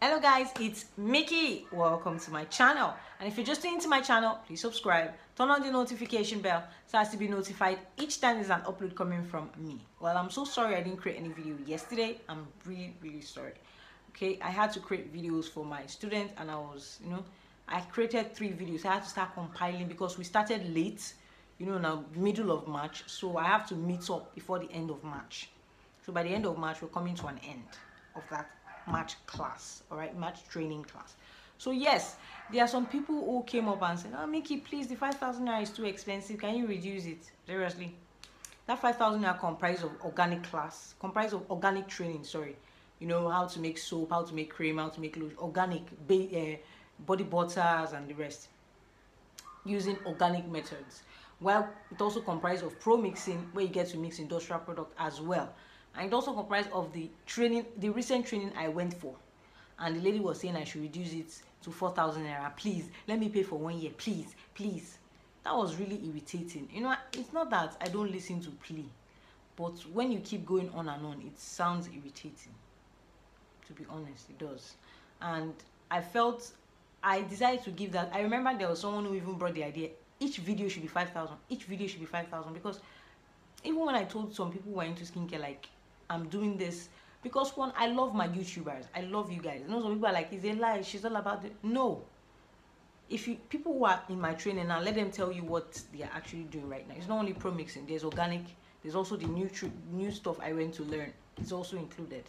Hello guys, it's Mickey. Welcome to my channel. And if you're just into my channel, please subscribe, turn on the notification bell so as to be notified each time there's an upload coming from me. Well, I'm so sorry I didn't create any video yesterday. I'm really sorry. Okay, I had to create videos for my students and I created 3 videos. I had to start compiling because we started late, now middle of March. So I have to meet up before the end of March. So by the end of March, we're coming to an end of that March class, all right, March training class. So yes, there are some people who came up and said, "Oh, Mickey, please, the 5,000 naira is too expensive. Can you reduce it?" Seriously, that 5,000 naira comprised of organic training. Sorry, how to make soap, how to make cream, how to make organic body butters and the rest, using organic methods. Well, it also comprised of pro mixing, where you get to mix industrial product as well. And it also comprised of the recent training I went for. And the lady was saying I should reduce it to 4,000 naira. Please, let me pay for 1 year. Please, please. That was really irritating. It's not that I don't listen to plea, but when you keep going on and on, it sounds irritating. To be honest, it does. And I decided to give that. I remember there was someone who even brought the idea, each video should be 5,000. Each video should be 5,000, because even when I told some people who are into skincare, like, I'm doing this because, one, I love my YouTubers. I love you guys. Some people are like, "Is it a lie? She's all about it." No. People who are in my training now, let them tell you what they are actually doing right now. It's not only pro mixing. There's organic. There's also the new stuff I went to learn. It's also included.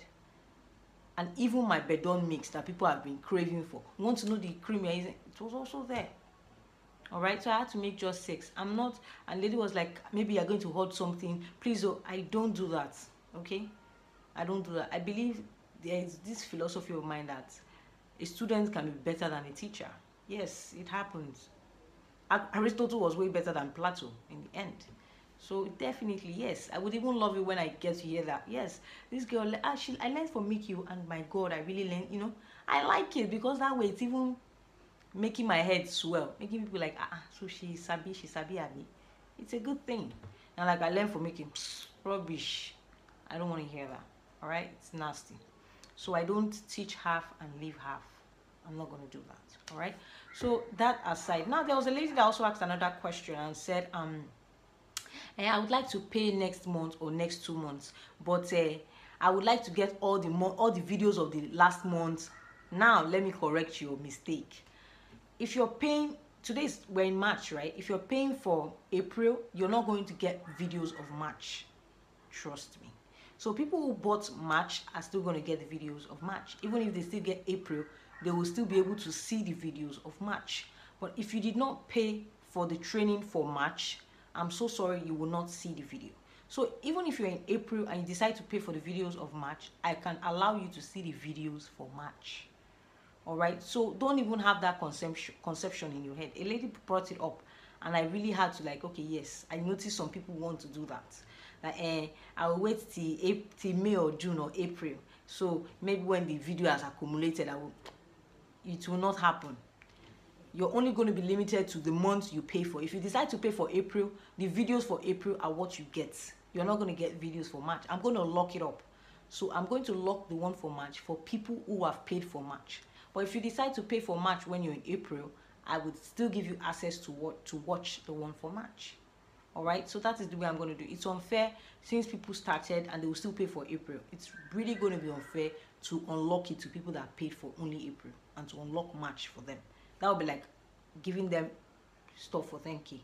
And even my bedon mix that people have been craving for. Want to know the cream you're using? It was also there. All right, so I had to make just 6. I'm not. And lady was like, "Maybe you're going to hold something. Please, oh, I don't do that." Okay, I don't do that. I believe there is this philosophy of mine that a student can be better than a teacher. Yes, it happens. Aristotle was way better than Plato in the end. So definitely, yes, I would even love it when I get to hear that, yes, this girl, I learned from Mickey, and my God, I really learned. I like it because that way it's even making my head swell, making people like, so she sabi abi. It's a good thing. And like, I learned from Mickey, rubbish. I don't want to hear that. All right, it's nasty. So I don't teach half and leave half. I'm not going to do that. All right. So that aside, now there was a lady that also asked another question and said, I would like to pay next month or next 2 months, but I would like to get all the videos of the last month. Now let me correct your mistake. If you're paying, we're in March, right? If you're paying for April, you're not going to get videos of March. Trust me. So people who bought March are still going to get the videos of March. Even if they still get April, they will still be able to see the videos of March. But if you did not pay for the training for March, I'm so sorry, you will not see the video. So even if you're in April and you decide to pay for the videos of March, I can allow you to see the videos for March. All right, so don't even have that conception in your head. A lady brought it up and I really had to, like, okay, yes, I noticed some people want to do that. I will wait till May or June or April. So maybe when the video has accumulated, it will not happen. You're only going to be limited to the month you pay for. If you decide to pay for April, the videos for April are what you get. You're not going to get videos for March. I'm going to lock it up. So I'm going to lock the one for March for people who have paid for March. But if you decide to pay for March when you're in April, I would still give you access to watch the one for March. All right, so that is the way I'm going to do. It's unfair since people started and they will still pay for April. It's really going to be unfair to unlock it to people that paid for only April and to unlock March for them. That would be like giving them stuff for 10K. It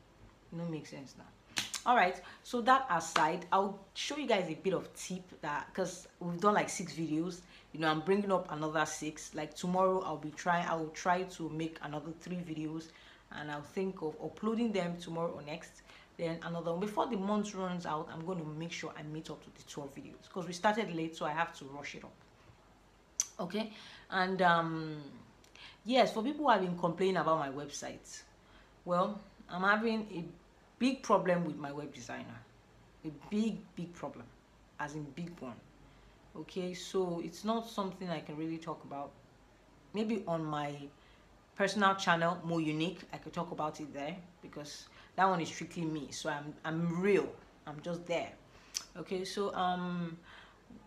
don't make sense now. All right, so that aside, I'll show you guys a bit of tip that, because we've done like 6 videos. I'm bringing up another 6. Like tomorrow, I will try to make another 3 videos, and I'll think of uploading them tomorrow or next. Then another one. Before the month runs out, I'm going to make sure I meet up to the 12 videos because we started late, so I have to rush it up. Okay, and yes, for people who have been complaining about my website, well, I'm having a big problem with my web designer. A big problem, as in big one. Okay, so it's not something I can really talk about. Maybe on my personal channel, More Unique, I could talk about it there because that one is strictly me. So I'm real. I'm just there. Okay, so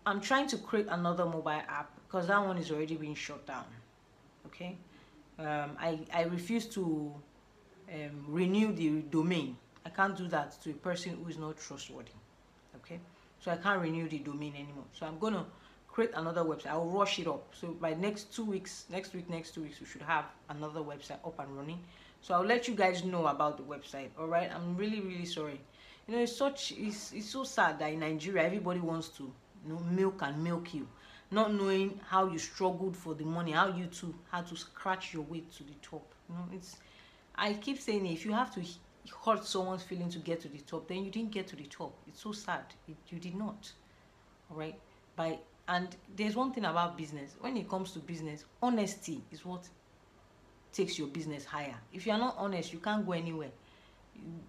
I'm trying to create another mobile app because that one is already being shut down. Okay, I refuse to renew the domain. I can't do that to a person who is not trustworthy. Okay, so I can't renew the domain anymore. So I'm gonna create another website. I'll rush it up. So by next 2 weeks, next 2 weeks, we should have another website up and running. So I'll let you guys know about the website. All right, I'm really sorry. You know, it's so sad that in Nigeria everybody wants to, you know, milk you, not knowing how you struggled for the money, how you too had to scratch your way to the top. You know, I keep saying, if you have to hurt someone's feeling to get to the top, then you didn't get to the top. It's so sad. You did not. All right. And there's one thing about business. When it comes to business, honesty is what takes your business higher. If you are not honest, you can't go anywhere.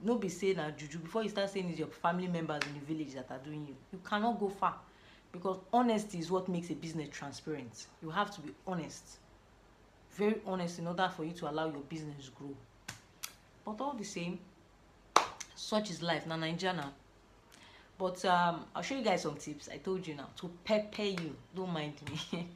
No be saying that juju before you start saying it's your family members in the village that are doing you. You cannot go far, because honesty is what makes a business transparent. You have to be honest, very honest, in order for you to allow your business to grow. But all the same, such is life. Now Nigeria. But I'll show you guys some tips. I told you now to pepper you. Don't mind me.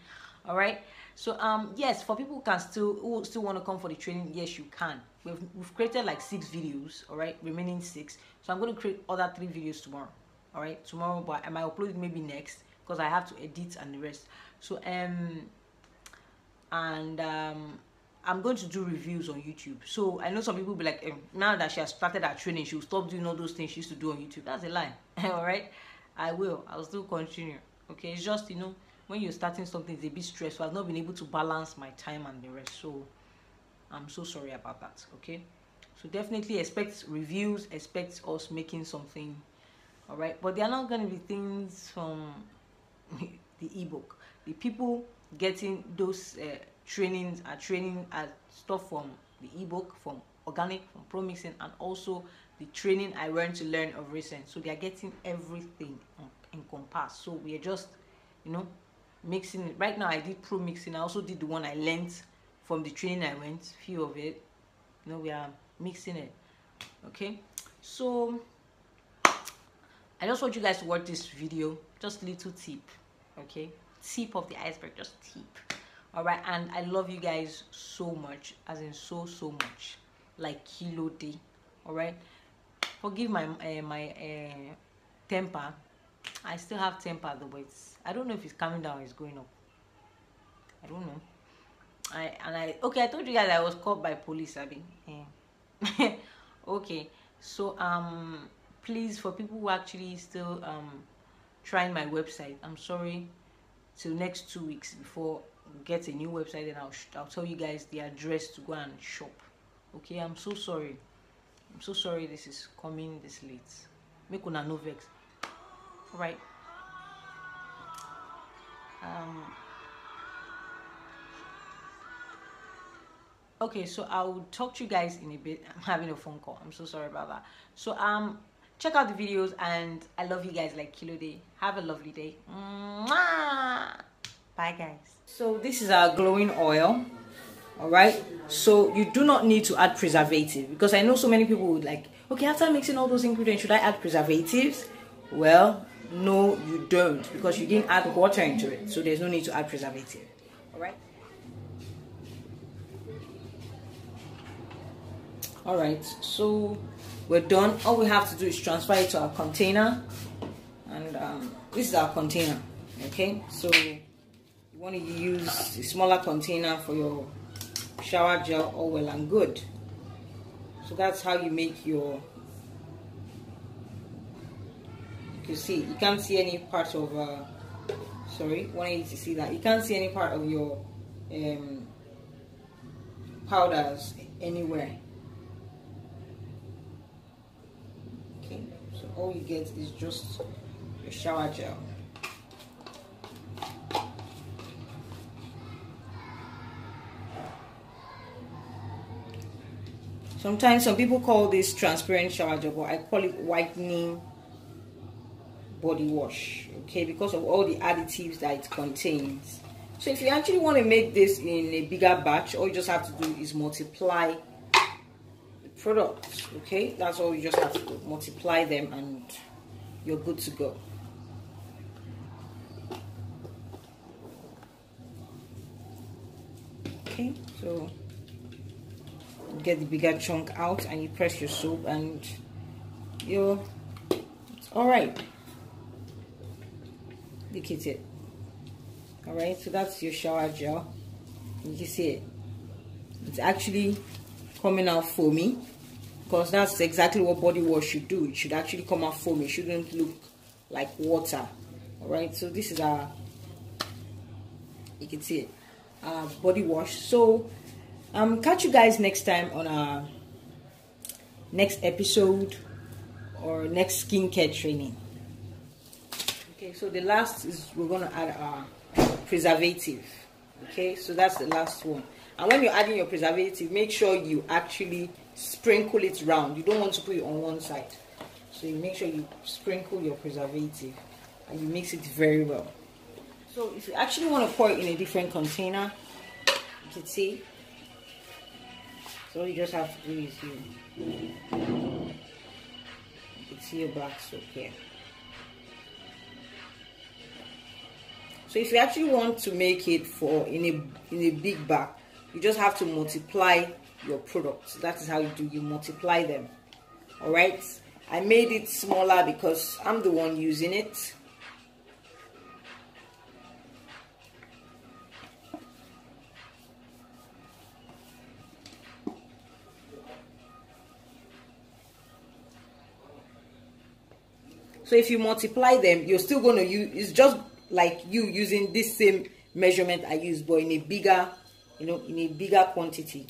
All right. So yes, for people who still want to come for the training, yes, you can. We've created like 6 videos. All right, remaining 6. So I'm going to create other 3 videos tomorrow. All right, tomorrow, but I might upload it maybe next because I have to edit and the rest. So I'm going to do reviews on YouTube. So I know some people will be like, now that she has started her training, she'll stop doing all those things she used to do on YouTube. That's a lie. All right, I'll still continue. Okay, it's just, you know, when you're starting something, it's a bit stressful. I've not been able to balance my time and the rest, so I'm so sorry about that. Okay, so definitely expect reviews, expect us making something. All right, but they are not going to be things from the ebook. The people getting those trainings are training stuff from the ebook, from organic, from pro mixing, and also the training I learned to learn of recent. So they are getting everything encompassed. So we are just, you know, mixing it. Right now I did pro mixing. I also did the one I learned from the training I went, few of it. You know, we are mixing it. Okay, so I just want you guys to watch this video. Just little tip. Okay, tip of the iceberg, just tip. All right, and I love you guys so much, as in so much, like kilo day. All right, forgive my temper. I still have temper though, but I don't know if it's coming down or it's going up. I don't know. Okay, I told you guys I was caught by police. I mean, okay, so please, for people who actually still trying my website, I'm sorry. Till next 2 weeks before we get a new website, then I'll tell you guys the address to go and shop. Okay, I'm so sorry. I'm so sorry this is coming this late. Make una no vex. All right. Okay, so I'll talk to you guys in a bit. I'm having a phone call. I'm so sorry about that. So check out the videos, and I love you guys like kilo day. Have a lovely day. Mwah! Bye guys. So this is our glowing oil. All right, so you do not need to add preservative, because I know so many people would like, okay, after mixing all those ingredients, should I add preservatives? Well, no, you don't, because you didn't add water into it, so there's no need to add preservative. All right. All right, so we're done. All we have to do is transfer it to our container, and this is our container. Okay, so you want to use a smaller container for your shower gel, all well and good. So that's how you make your, you can see, you can't see any part of sorry, want you to see that you can't see any part of your powders anywhere. Okay, so all you get is just your shower gel. Sometimes some people call this transparent shower gel, but I call it whitening body wash, okay, because of all the additives that it contains. So if you actually want to make this in a bigger batch, all you just have to do is multiply the products, okay? That's all you just have to do, multiply them, and you're good to go. Okay, so get the bigger chunk out and you press your soap and you're all right. Look at it. All right, so that's your shower gel. You can see it. It's actually coming out foamy, because that's exactly what body wash should do. It should actually come out foamy. It shouldn't look like water. All right, so this is our, you can see it, body wash. So catch you guys next time on our next episode or next skincare training. Okay, so the last is we're going to add our preservative. Okay, so that's the last one. And when you're adding your preservative, make sure you actually sprinkle it round. You don't want to put it on one side. So you make sure you sprinkle your preservative and you mix it very well. So if you actually want to pour it in a different container, you can see. So you just have to do is you can see your black soap here. So if you actually want to make it for in a big bag, you just have to multiply your products. That is how you do. You multiply them. All right. I made it smaller because I'm the one using it. So if you multiply them, you're still going to use, it's just like you using this same measurement I used, but in a bigger, in a bigger quantity.